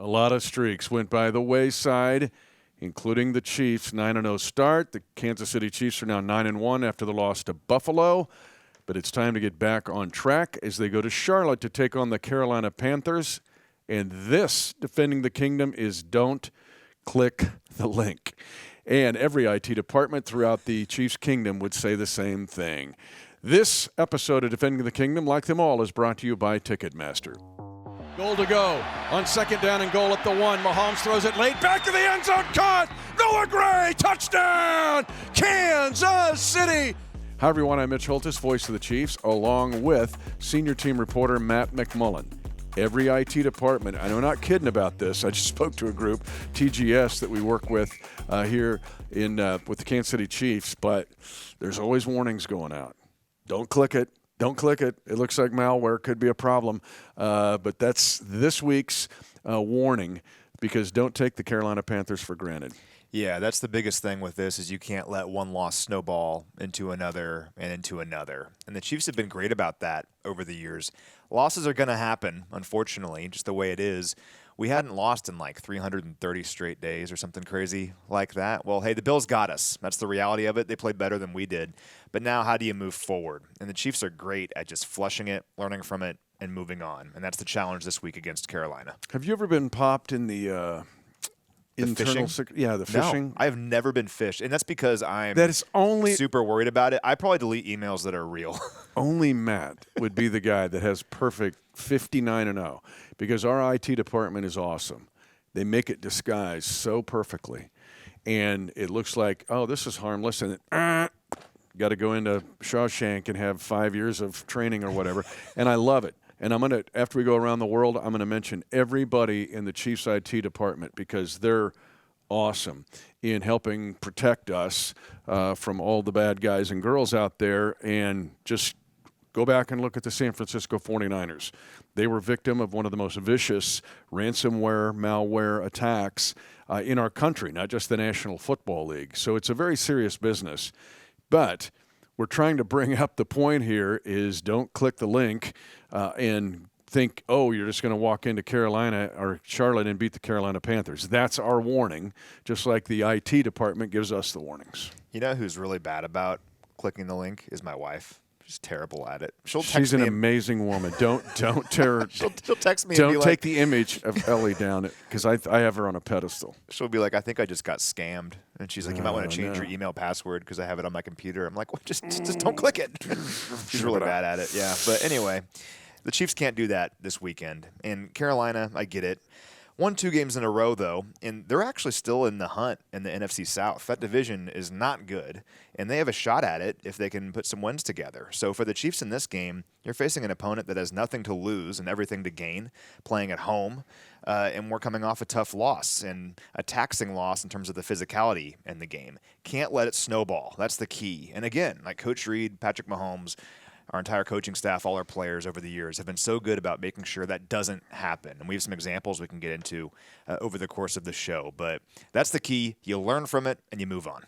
A lot of streaks went by the wayside, including the Chiefs' 9-0 start. The Kansas City Chiefs are now 9-1 after the loss to Buffalo. But it's time to get back on track as they go to Charlotte to take on the Carolina Panthers. And this, defending the kingdom, is don't click the link. And every IT department throughout the Chiefs' kingdom would say the same thing. This episode of Defending the Kingdom, like them all, is brought to you by Ticketmaster. Goal to go on second down and goal at the 1. Mahomes throws it late, back to the end zone, caught! Noah Gray, touchdown! Kansas City! Hi everyone, I'm Mitch Holthus, voice of the Chiefs, along with senior team reporter Matt McMullen. Every IT department, I know I'm not kidding about this, I just spoke to a group, TGS, that we work with here in with the Kansas City Chiefs, but there's always warnings going out. Don't click it. Don't click it. It looks like malware. Could be a problem. But that's this week's warning, because don't take the Carolina Panthers for granted. Yeah, that's the biggest thing with this is you can't let one loss snowball into another and into another. And the Chiefs have been great about that over the years. Losses are going to happen, unfortunately, just the way it is. We hadn't lost in like 330 straight days or something crazy like that. Well, hey, the Bills got us. That's the reality of it. They played better than we did. But now how do you move forward? And the Chiefs are great at just flushing it, learning from it, and moving on. And that's the challenge this week against Carolina. Have you ever been popped in the internal fishing? The fishing? No, I've never been fished. And that's because I'm super worried about it. I probably delete emails that are real. Only Matt would be the guy that has perfect 59-0, because our IT department is awesome. They make it disguise so perfectly. And it looks like, oh, this is harmless. And got to go into Shawshank and have 5 years of training or whatever. And I love it. And I'm going to, after we go around the world, I'm going to mention everybody in the Chiefs IT department, because they're awesome in helping protect us from all the bad guys and girls out there. And just go back and look at the San Francisco 49ers. They were victim of one of the most vicious ransomware, malware attacks in our country, not just the National Football League. So it's a very serious business. But we're trying to bring up the point here is don't click the link and think, oh, you're just going to walk into Carolina or Charlotte and beat the Carolina Panthers. That's our warning, just like the IT department gives us the warnings. You know who's really bad about clicking the link is my wife. She's terrible at it. She's an amazing woman. Don't tear her. She'll text me. Don't and be take like, the image of Ellie down, because I have her on a pedestal. She'll be like, I think I just got scammed, and she's like, you might want to change your email password because I have it on my computer. I'm like, well, just don't click it. She's really bad at it. Yeah, but anyway, the Chiefs can't do that this weekend, and Carolina, I get it. Won 2 games in a row, though, and they're actually still in the hunt in the NFC South. That division is not good, and they have a shot at it if they can put some wins together. So for the Chiefs in this game, you're facing an opponent that has nothing to lose and everything to gain, playing at home, and we're coming off a tough loss and a taxing loss in terms of the physicality in the game. Can't let it snowball. That's the key. And again, like Coach Reed, Patrick Mahomes, our entire coaching staff, all our players over the years have been so good about making sure that doesn't happen. And we have some examples we can get into over the course of the show. But that's the key. You learn from it and you move on.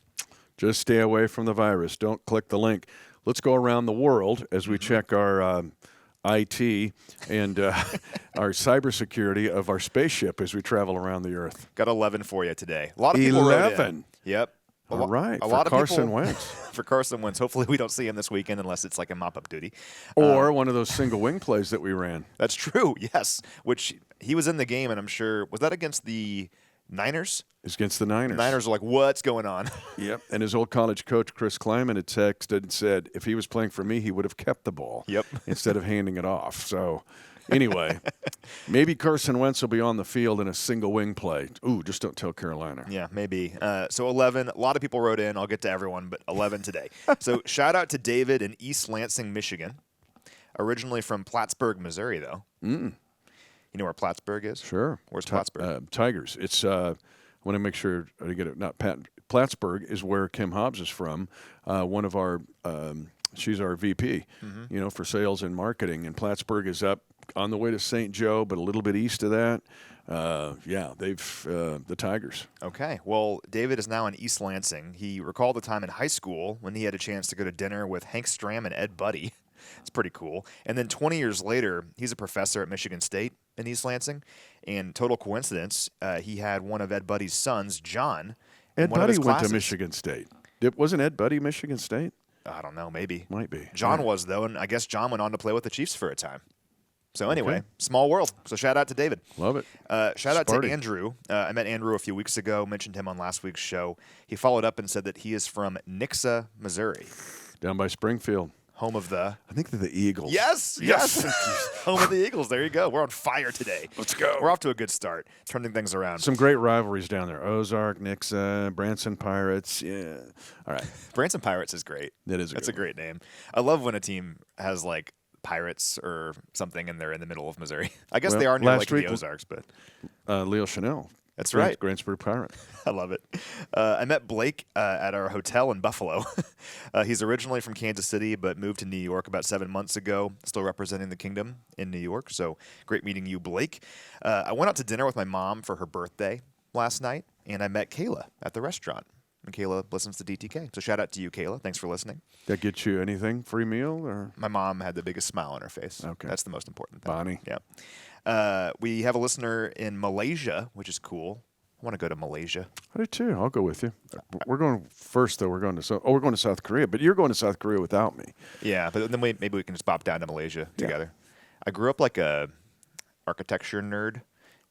Just stay away from the virus. Don't click the link. Let's go around the world as we check our IT and our cybersecurity of our spaceship as we travel around the earth. Got 11 for you today. A lot of people 11. Yep. All right, a lot for of Carson people, Wentz. For Carson Wentz. Hopefully we don't see him this weekend unless it's like a mop-up duty. Or one of those single wing plays that we ran. That's true, yes. Which he was in the game, and I'm sure, was that against the Niners? It's against the Niners. The Niners are like, what's going on? Yep. And his old college coach, Chris Kleiman, had texted and said, if he was playing for me, he would have kept the ball instead of handing it off. So anyway, maybe Carson Wentz will be on the field in a single wing play. Ooh, just don't tell Carolina. Yeah, maybe. So 11, a lot of people wrote in. I'll get to everyone, but 11 today. So shout out to David in East Lansing, Michigan. Originally from Plattsburgh, Missouri, though. You know where Plattsburgh is? Sure. Where's Plattsburgh? Tigers. It's I want to make sure I get it. Not Plattsburgh is where Kim Hobbs is from. One of our she's our VP, for sales and marketing. And Plattsburgh is up on the way to St. Joe, but a little bit east of that. They've the Tigers. Okay. Well, David is now in East Lansing. He recalled the time in high school when he had a chance to go to dinner with Hank Stram and Ed Buddy. It's pretty cool. And then 20 years later, he's a professor at Michigan State. in East Lansing. And total coincidence, he had one of Ed Buddy's sons, John. Ed one of Buddy his went to classes. Michigan State. Wasn't Ed Buddy Michigan State? I don't know, maybe. Might be. John Yeah. was, though, and I guess John went on to play with the Chiefs for a time. So anyway, small world. So shout out to David. Love it. Shout out Sparty. to Andrew. I met Andrew a few weeks ago, mentioned him on last week's show. He followed up and said that he is from Nixa, Missouri, Down by Springfield. home of the... I think they're the Eagles. Yes. Home of the Eagles. There you go. We're on fire today. Let's go. We're off to a good start, turning things around. Some great rivalries down there. Ozark, Nixa, Branson Pirates. Yeah. All right. Branson Pirates is great. That's a great name. I love when a team has like Pirates or something and they're in the middle of Missouri. I guess they are near like the Ozarks, but Leo Chanel. That's right. Grantsburg Pirate. I love it. I met Blake at our hotel in Buffalo. He's originally from Kansas City, but moved to New York about 7 months ago, still representing the kingdom in New York. So great meeting you, Blake. I went out to dinner with my mom for her birthday last night, and I met Kayla at the restaurant. And Kayla listens to DTK. So shout out to you, Kayla. Thanks for listening. That get you anything? Free meal? Or My mom had the biggest smile on her face. Okay. That's the most important thing. Bonnie. Yeah. We have a listener in Malaysia, which is cool. I want to go to Malaysia. I do too. I'll go with you. We're going first, though. We're going to South Korea, but you're going to South Korea without me. Yeah, but then maybe we can just pop down to Malaysia together. I grew up like a architecture nerd,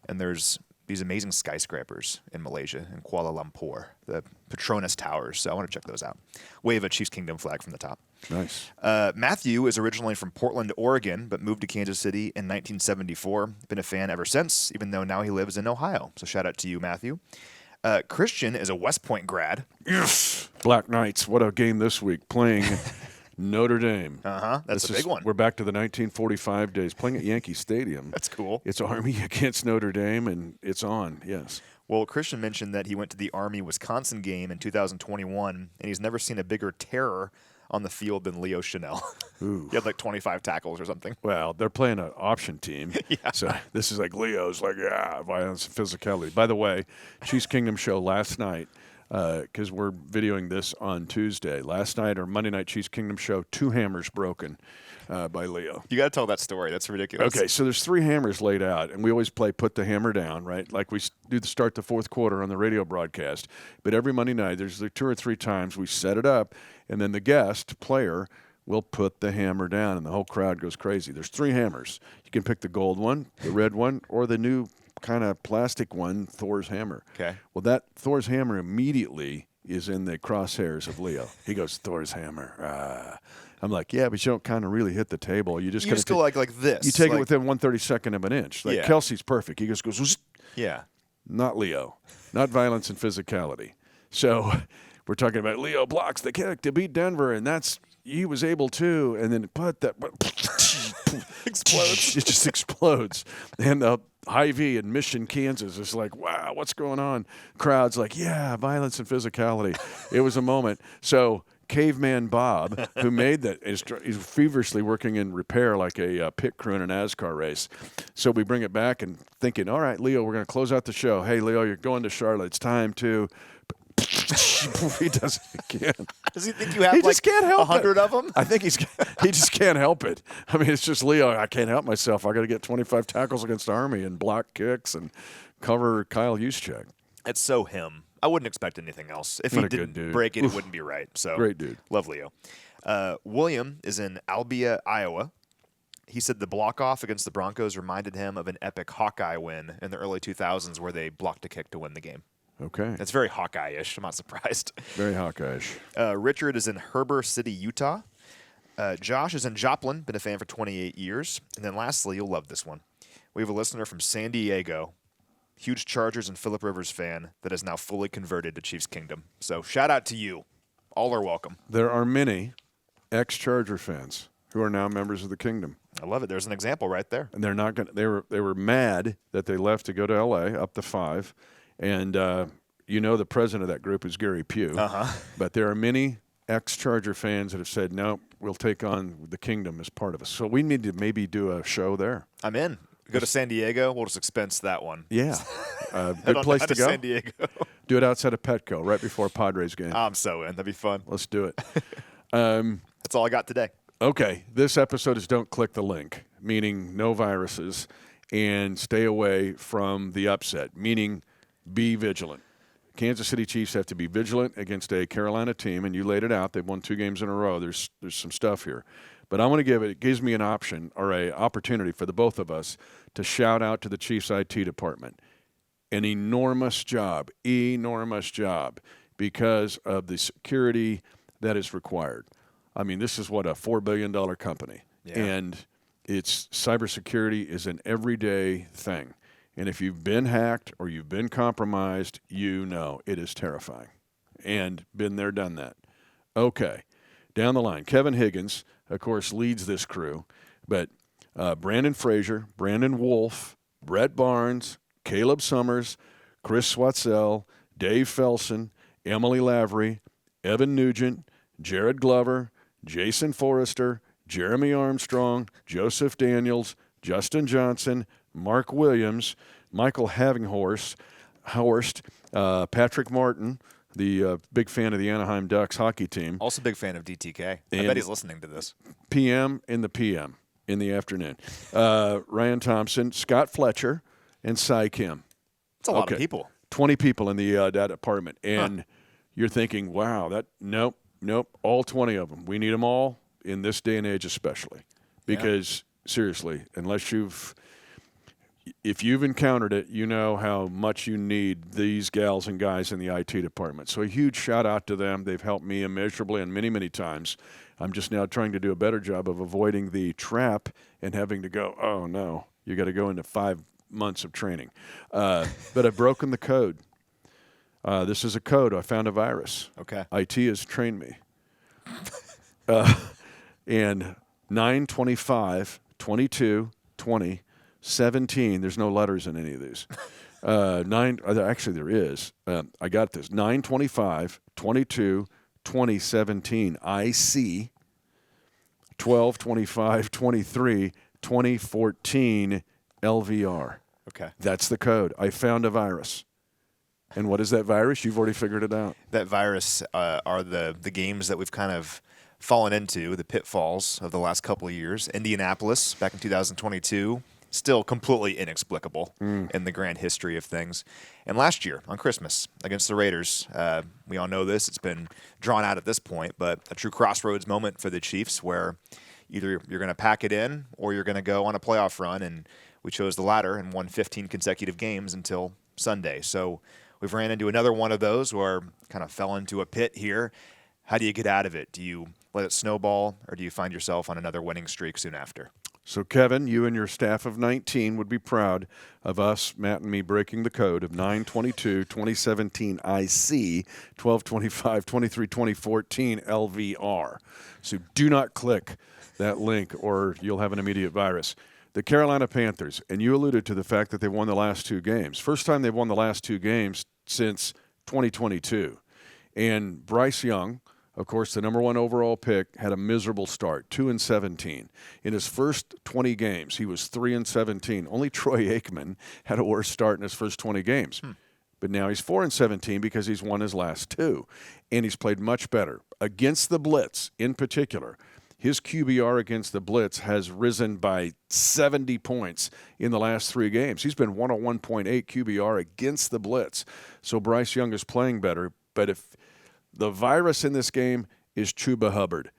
and there's these amazing skyscrapers in Malaysia, in Kuala Lumpur, the Petronas Towers. So I want to check those out. Wave a Chiefs Kingdom flag from the top. Nice. Matthew is originally from Portland, Oregon, but moved to Kansas City in 1974. Been a fan ever since, even though now he lives in Ohio. So shout out to you, Matthew. Christian is a West Point grad. Yes. Black Knights. What a game this week. Playing Notre Dame. That's a big one. We're back to the 1945 days, playing at Yankee Stadium. That's cool. It's Army against Notre Dame, and it's on, yes. Well, Christian mentioned that he went to the Army-Wisconsin game in 2021, and he's never seen a bigger terror on the field than Leo Chanel. Ooh. He had like 25 tackles or something. Well, they're playing an option team. So this is like Leo's like, violence and physicality. By the way, Chiefs Kingdom show last night, because we're videoing this on Tuesday. Last night or Monday night Chiefs Kingdom show, 2 hammers broken by Leo. You got to tell that story. That's ridiculous. Okay, so there's 3 hammers laid out, and we always play put the hammer down, right? Like we do the start the fourth quarter on the radio broadcast. But every Monday night, there's like 2 or 3 times we set it up, and then the guest player will put the hammer down, and the whole crowd goes crazy. There's 3 hammers. You can pick the gold one, the red one, or the new kind of plastic one, Thor's hammer. Okay. Well, that Thor's hammer immediately is in the crosshairs of Leo. He goes, Thor's hammer. I'm like, yeah, but you don't kind of really hit the table. You just go like this. You take like, it within 1/32 of an inch. Like Kelsey's perfect. He just goes, Whoosh. Yeah. Not Leo. Not violence and physicality. So we're talking about Leo blocks the kick to beat Denver, and he was able to, and then explodes. It just explodes. And the Hy-Vee in Mission, Kansas is like, wow, what's going on? Crowd's like, yeah, violence and physicality. It was a moment. So Caveman Bob, who made that, is feverishly working in repair like a pit crew in a NASCAR race. So we bring it back and thinking, all right, Leo, we're going to close out the show. Hey, Leo, you're going to Charlotte. It's time to... He does it again. Does he think you have He just can't help 100 of them? I think he just can't help it. I mean, it's just Leo. I can't help myself. I got to get 25 tackles against Army and block kicks and cover Kyle Juszczyk. It's so him. I wouldn't expect anything else. If What he a good didn't dude. break it, it wouldn't be right. So Great dude. Love Leo. William is in Albia, Iowa. He said the block-off against the Broncos reminded him of an epic Hawkeye win in the early 2000s where they blocked a kick to win the game. Okay. That's very Hawkeye-ish. I'm not surprised. Very Hawkeye-ish. Richard is in Heber City, Utah. Josh is in Joplin. Been a fan for 28 years. And then lastly, you'll love this one. We have a listener from San Diego. Huge Chargers and Phillip Rivers fan that is now fully converted to Chiefs Kingdom. So shout out to you. All are welcome. There are many ex-Charger fans who are now members of the Kingdom. I love it. There's an example right there. And they're not going. They were mad that they left to go to L.A. up to 5, and the president of that group is Gary Pugh. But there are many ex-Charger fans that have said, no, we'll take on the Kingdom as part of us. So we need to maybe do a show there. I'm in. Go to San Diego. We'll just expense that one. Yeah. Good place to go. San Diego. Do it outside of Petco right before Padres game. I'm so in. That'd be fun. Let's do it. That's all I got today. Okay. This episode is don't click the link, meaning no viruses. and stay away from the upset, meaning be vigilant. Kansas City Chiefs have to be vigilant against a Carolina team, and you laid it out. They've won 2 games in a row. There's some stuff here. But I want to it gives me an option or a opportunity for the both of us to shout out to the Chiefs IT department. An enormous job because of the security that is required. I mean, this is what, a $4 billion company. Yeah. And it's cybersecurity is an everyday thing. And if you've been hacked or you've been compromised, you know it is terrifying. And been there, done that. Okay. Down the line, Kevin Higgins, of course, leads this crew. But Brandon Frazier, Brandon Wolf, Brett Barnes, Caleb Summers, Chris Swatzel, Dave Felson, Emily Lavery, Evan Nugent, Jared Glover, Jason Forrester, Jeremy Armstrong, Joseph Daniels, Justin Johnson, Mark Williams, Michael Havinghorst, Patrick Martin, the big fan of the Anaheim Ducks hockey team. Also big fan of DTK. I bet he's listening to this. PM in the afternoon. Ryan Thompson, Scott Fletcher, and Cy Kim. It's a lot of people. 20 people in the that department. And you're thinking, wow, nope, all 20 of them. We need them all in this day and age especially. Because, seriously, if you've encountered it, you know how much you need these gals and guys in the IT department. So a huge shout out to them. They've helped me immeasurably and many, many times. I'm just now trying to do a better job of avoiding the trap and having to go, oh, no, you got to go into 5 months of training. But I've broken the code. This is a code. I found a virus. Okay. IT has trained me. And 9/25/22/20 17. There's no letters in any of these. Actually, there is. I got this. 9/25/22/2017. IC 12/25/23/2014 LVR. Okay. That's the code. I found a virus. And what is that virus? You've already figured it out. That virus are the games that we've kind of fallen into, the pitfalls of the last couple of years. Indianapolis back in 2022. Still completely inexplicable in the grand history of things. And last year on Christmas against the Raiders, we all know this. It's been drawn out at this point, but a true crossroads moment for the Chiefs where either you're going to pack it in or you're going to go on a playoff run. And we chose the latter and won 15 consecutive games until Sunday. So we've ran into another one of those where kind of fell into a pit here. How do you get out of it? Do you let it snowball or do you find yourself on another winning streak soon after? So, Kevin, you and your staff of 19 would be proud of us, Matt and me, breaking the code of 9/22/2017 IC 12/25/23/2014 LVR. So do not click that link or you'll have an immediate virus. The Carolina Panthers, and you alluded to the fact that they won the last 2 games. First time they've won the last 2 games since 2022. And Bryce Young, of course, the number 1 overall pick, had a miserable start, 2-17. In his first 20 games, he was 3-17. Only Troy Aikman had a worse start in his first 20 games. But now he's 4-17 because he's won his last 2. And he's played much better. Against the blitz, in particular, his QBR against the blitz has risen by 70 points in the last 3 games. He's been 101.8 QBR against the blitz. So Bryce Young is playing better. But if the virus in this game is Chuba Hubbard.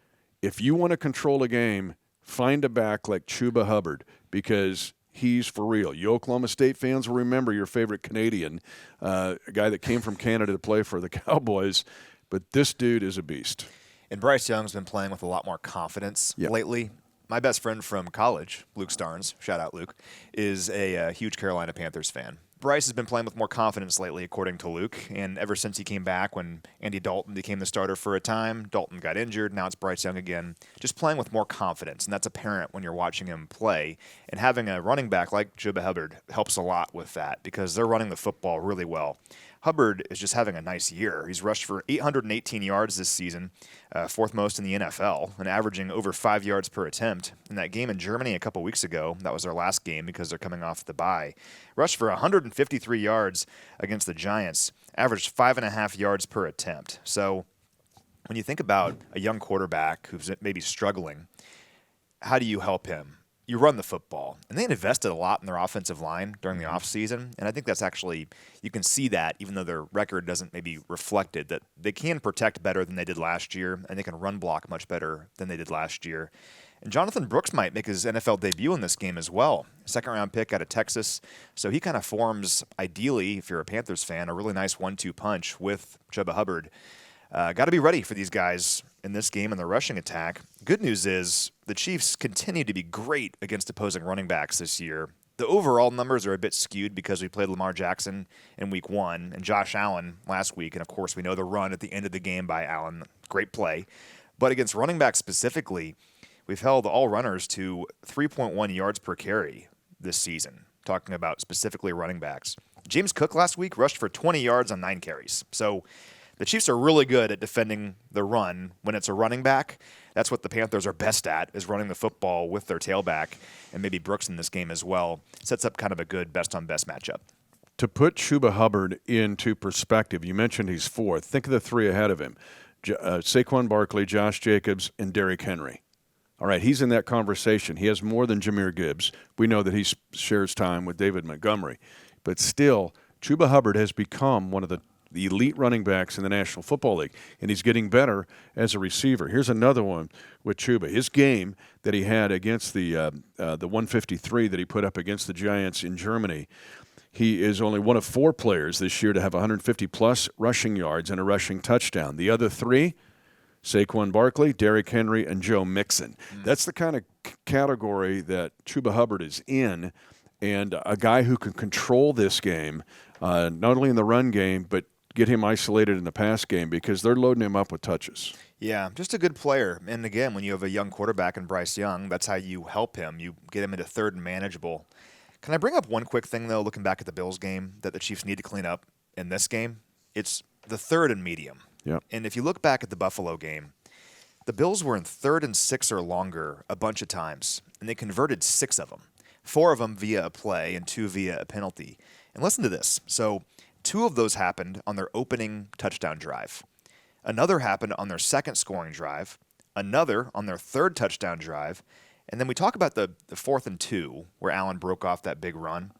If you want to control a game, find a back like Chuba Hubbard because he's for real. You Oklahoma State fans will remember your favorite Canadian, a guy that came from Canada to play for the Cowboys, but this dude is a beast. And Bryce Young's been playing with a lot more confidence lately. My best friend from college, Luke Starnes, shout out Luke, is a huge Carolina Panthers fan. Bryce has been playing with more confidence lately, according to Luke, and ever since he came back when Andy Dalton became the starter for a time, Dalton got injured, now it's Bryce Young again, just playing with more confidence, and that's apparent when you're watching him play. And having a running back like Chuba Hubbard helps a lot with that because they're running the football really well. Hubbard is just having a nice year. He's rushed for 818 yards this season, 4th most in the NFL, and averaging over 5 yards per attempt. In that game in Germany a couple weeks ago, that was their last game because they're coming off the bye, rushed for 153 yards against the Giants, averaged 5.5 yards per attempt. So when you think about a young quarterback who's maybe struggling, how do you help him? you run the football. And they invested a lot in their offensive line during the offseason. And I think that's actually, you can see that, even though their record doesn't maybe reflect it, that they can protect better than they did last year, and they can run block much better than they did last year. And Jonathan Brooks might make his NFL debut in this game as well. Second-round pick out of Texas. So he kind of forms, ideally, if you're a Panthers fan, a really nice 1-2 punch with Chuba Hubbard. Got to be ready for these guys in this game in the rushing attack. Good news is the Chiefs continue to be great against opposing running backs this year. The overall numbers are a bit skewed because we played Lamar Jackson in week 1 and Josh Allen last week. And, of course, we know the run at the end of the game by Allen. Great play. But against running backs specifically, we've held all runners to 3.1 yards per carry this season, talking about specifically running backs. James Cook last week rushed for 20 yards on 9 carries. So the Chiefs are really good at defending the run when it's a running back. That's what the Panthers are best at, is running the football with their tailback, and maybe Brooks in this game as well. Sets up kind of a good best-on-best matchup. To put Chuba Hubbard into perspective, you mentioned he's 4th. Think of the 3 ahead of him. Saquon Barkley, Josh Jacobs, and Derrick Henry. All right, he's in that conversation. He has more than Jahmyr Gibbs. We know that he shares time with David Montgomery. But still, Chuba Hubbard has become one of the elite running backs in the National Football League, and he's getting better as a receiver. Here's another one with Chuba. His game that he had against the 153 that he put up against the Giants in Germany, he is only one of 4 players this year to have 150-plus rushing yards and a rushing touchdown. The other 3, Saquon Barkley, Derrick Henry, and Joe Mixon. That's the kind of category that Chuba Hubbard is in, and a guy who can control this game, not only in the run game, but get him isolated in the pass game because they're loading him up with touches. Yeah, just a good player. And again, when you have a young quarterback in Bryce Young, that's how you help him. You get him into third and manageable. Can I bring up one quick thing, though, looking back at the Bills game that the Chiefs need to clean up in this game? It's the third and medium. Yep. And if you look back at the Buffalo game, the Bills were in 3rd and 6 or longer a bunch of times, and they converted 6 of them. 4 of them via a play and 2 via a penalty. And listen to this. So 2 of those happened on their opening touchdown drive. Another happened on their second scoring drive. Another on their 3rd touchdown drive. And then we talk about the 4th and 2 where Allen broke off that big run.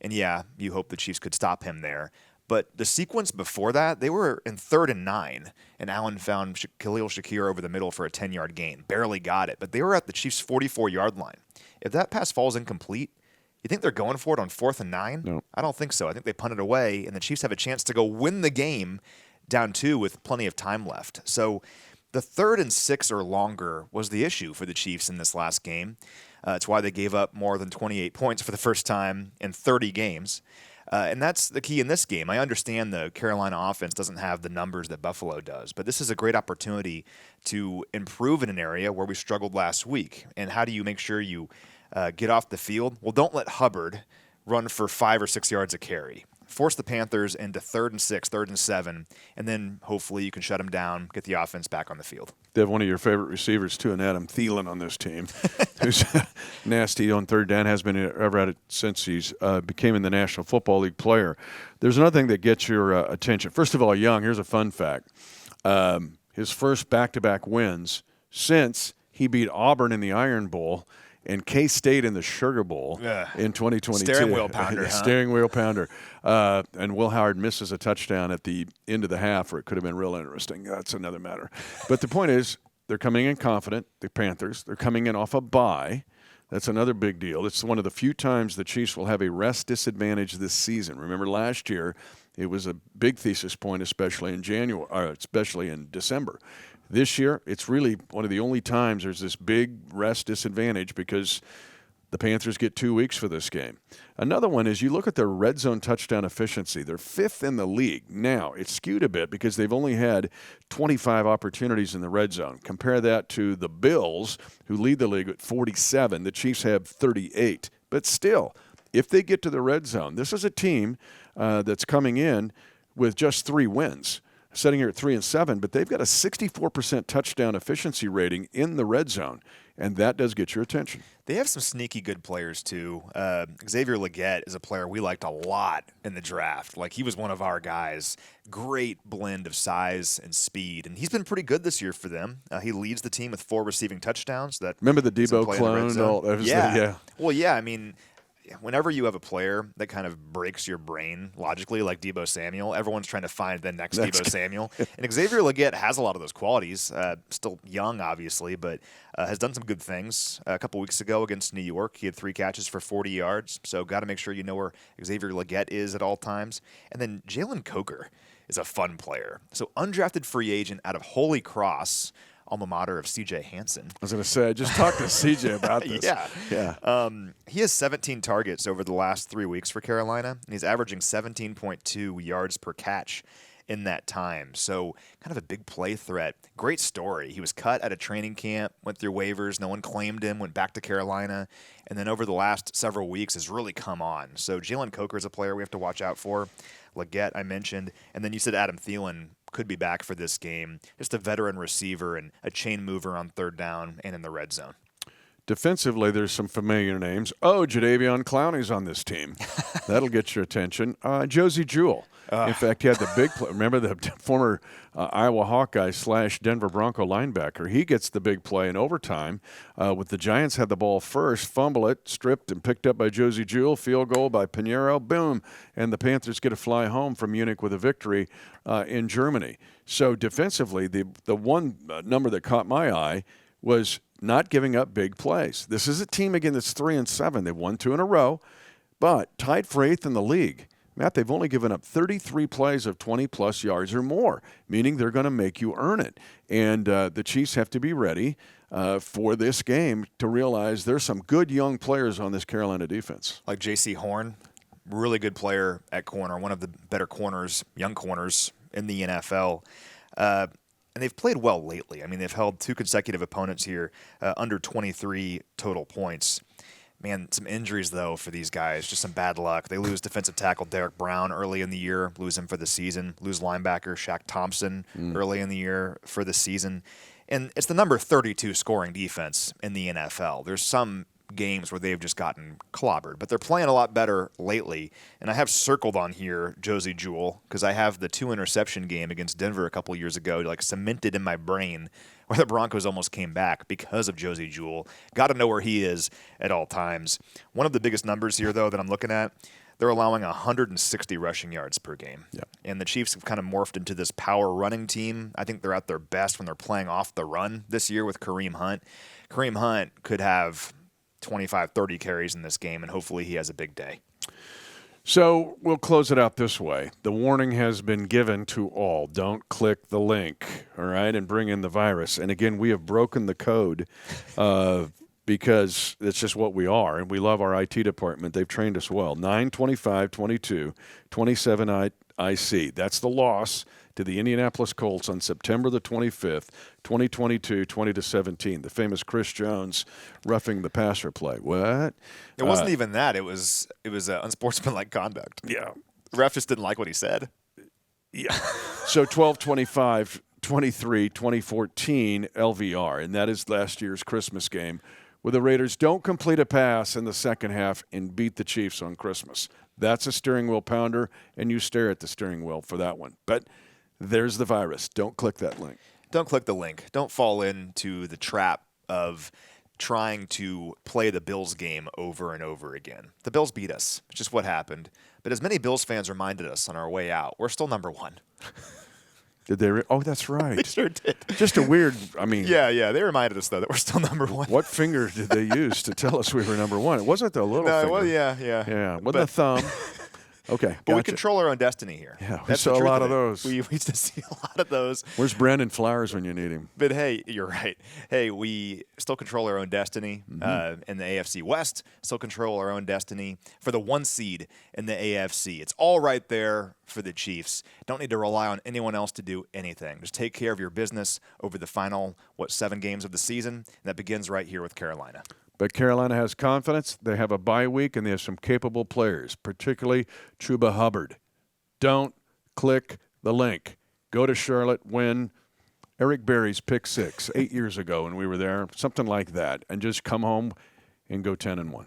And yeah, you hope the Chiefs could stop him there. But the sequence before that, they were in 3rd and 9, and Allen found Khalil Shakir over the middle for a 10-yard gain. Barely got it, but they were at the Chiefs' 44-yard line. If that pass falls incomplete, you think they're going for it on 4th and 9? No. I don't think so. I think they punt it away, and the Chiefs have a chance to go win the game down 2 with plenty of time left. So the 3rd and 6 or longer was the issue for the Chiefs in this last game. It's why they gave up more than 28 points for the first time in 30 games. And that's the key in this game. I understand the Carolina offense doesn't have the numbers that Buffalo does, but this is a great opportunity to improve in an area where we struggled last week. And how do you make sure you get off the field? Well, don't let Hubbard run for 5 or 6 yards a carry. Force the Panthers into 3rd and 6, 3rd and 7, and then hopefully you can shut them down, get the offense back on the field. They have one of your favorite receivers, too, and Adam Thielen on this team, who's nasty on 3rd down, has been ever at it since he's became in the National Football League player. There's another thing that gets your attention. First of all, Young, here's a fun fact. His first back-to-back wins since he beat Auburn in the Iron Bowl and K-State in the Sugar Bowl in 2022. Steering wheel pounder, huh? Steering wheel pounder. And Will Howard misses a touchdown at the end of the half, or it could have been real interesting. That's another matter. But the point is, they're coming in confident, the Panthers. They're coming in off a bye. That's another big deal. It's one of the few times the Chiefs will have a rest disadvantage this season. Remember last year, it was a big thesis point, especially in December. This year, it's really one of the only times there's this big rest disadvantage because the Panthers get 2 weeks for this game. Another one is you look at their red zone touchdown efficiency. They're 5th in the league. Now, it's skewed a bit because they've only had 25 opportunities in the red zone. Compare that to the Bills, who lead the league at 47. The Chiefs have 38. But still, if they get to the red zone, this is a team that's coming in with just 3 wins. Sitting here at 3-7, but they've got a 64% touchdown efficiency rating in the red zone. and that does get your attention. They have some sneaky good players, too. Xavier Leggett is a player we liked a lot in the draft. Like, he was one of our guys. Great blend of size and speed, and he's been pretty good this year for them. He leads the team with 4 receiving touchdowns. Remember the Debo clone? Yeah. Well, yeah, I mean, whenever you have a player that kind of breaks your brain logically, like Debo Samuel, everyone's trying to find the next Debo Samuel. And Xavier Leggett has a lot of those qualities. Still young, obviously, but has done some good things. A couple weeks ago against New York, he had 3 catches for 40 yards. So got to make sure you know where Xavier Leggett is at all times. And then Jalen Coker is a fun player. So undrafted free agent out of Holy Cross, alma mater of C.J. Hansen. I was going to say, I just talked to C.J. about this. Yeah. He has 17 targets over the last 3 weeks for Carolina, and he's averaging 17.2 yards per catch in that time. So kind of a big play threat. Great story. He was cut at a training camp, went through waivers, no one claimed him, went back to Carolina, and then over the last several weeks has really come on. So Jalen Coker is a player we have to watch out for. Leggett, I mentioned. And then you said Adam Thielen could be back for this game. Just a veteran receiver and a chain mover on third down and in the red zone. Defensively, there's some familiar names. Oh, Jadeveon Clowney's on this team. That'll get your attention. Josie Jewell. In fact, he had the big play. Remember the former Iowa Hawkeye / Denver Bronco linebacker. He gets the big play in overtime. With the Giants had the ball first, fumble it, stripped and picked up by Josie Jewell, field goal by Pinheiro, boom, and the Panthers get a fly home from Munich with a victory in Germany. So defensively, the one number that caught my eye was not giving up big plays. This is a team, again, that's 3-7. They've won 2 in a row, but tied for 8th in the league. Matt, they've only given up 33 plays of 20-plus yards or more, meaning they're going to make you earn it. And the Chiefs have to be ready for this game to realize there's some good young players on this Carolina defense. Like J.C. Horn, really good player at corner, one of the better corners, young corners in the NFL. And they've played well lately. I mean, they've held 2 consecutive opponents here under 23 total points. Man, some injuries, though, for these guys. Just some bad luck. They lose defensive tackle Derek Brown early in the year, lose him for the season. Lose linebacker Shaq Thompson early in the year for the season. And it's the number 32 scoring defense in the NFL. There's some games where they've just gotten clobbered, but they're playing a lot better lately. And I have circled on here Josie Jewell because I have the 2-interception game against Denver a couple years ago, like cemented in my brain, where the Broncos almost came back because of Josie Jewell. Got to know where he is at all times. One of the biggest numbers here, though, that I'm looking at, they're allowing 160 rushing yards per game. Yep. And the Chiefs have kind of morphed into this power running team. I think they're at their best when they're playing off the run this year with Kareem Hunt. Kareem Hunt could have 25, 30 carries in this game, and hopefully he has a big day. So we'll close it out this way. The warning has been given to all. Don't click the link, all right, and bring in the virus. And again, we have broken the code because it's just what we are, and we love our IT department. They've trained us well. 9-25-22, 27 IC. That's the loss to the Indianapolis Colts on September the 25th, 2022, 20-17. The famous Chris Jones roughing the passer play. What? It wasn't even that. It was unsportsmanlike conduct. Yeah. The ref just didn't like what he said. Yeah. So 12-25, 23, 2014 LVR, and that is last year's Christmas game, where the Raiders don't complete a pass in the second half and beat the Chiefs on Christmas. That's a steering wheel pounder, and you stare at the steering wheel for that one. But there's the virus. Don't click that link. Don't click the link. Don't fall into the trap of trying to play the Bills game over and over again. The Bills beat us. It's just what happened. But as many Bills fans reminded us on our way out, we're still number 1. Did they? Oh, that's right. They sure did. Just a weird, I mean. Yeah. They reminded us, though, that we're still number 1. What finger did they use to tell us we were number 1? It wasn't the little finger. Well, yeah. Yeah, wasn't the thumb. Okay, but gotcha. we control our own destiny here. Yeah, we saw a lot of those. We used to see a lot of those. Where's Brandon Flowers when you need him? But, hey, you're right. Hey, we still control our own destiny in the AFC West, still control our own destiny for the 1 seed in the AFC. It's all right there for the Chiefs. Don't need to rely on anyone else to do anything. Just take care of your business over the final, 7 games of the season, and that begins right here with Carolina. But Carolina has confidence. They have a bye week, and they have some capable players, particularly Chuba Hubbard. Don't click the link. Go to Charlotte, win, Eric Berry's pick six 8 years ago when we were there, something like that, and just come home and go 10-1.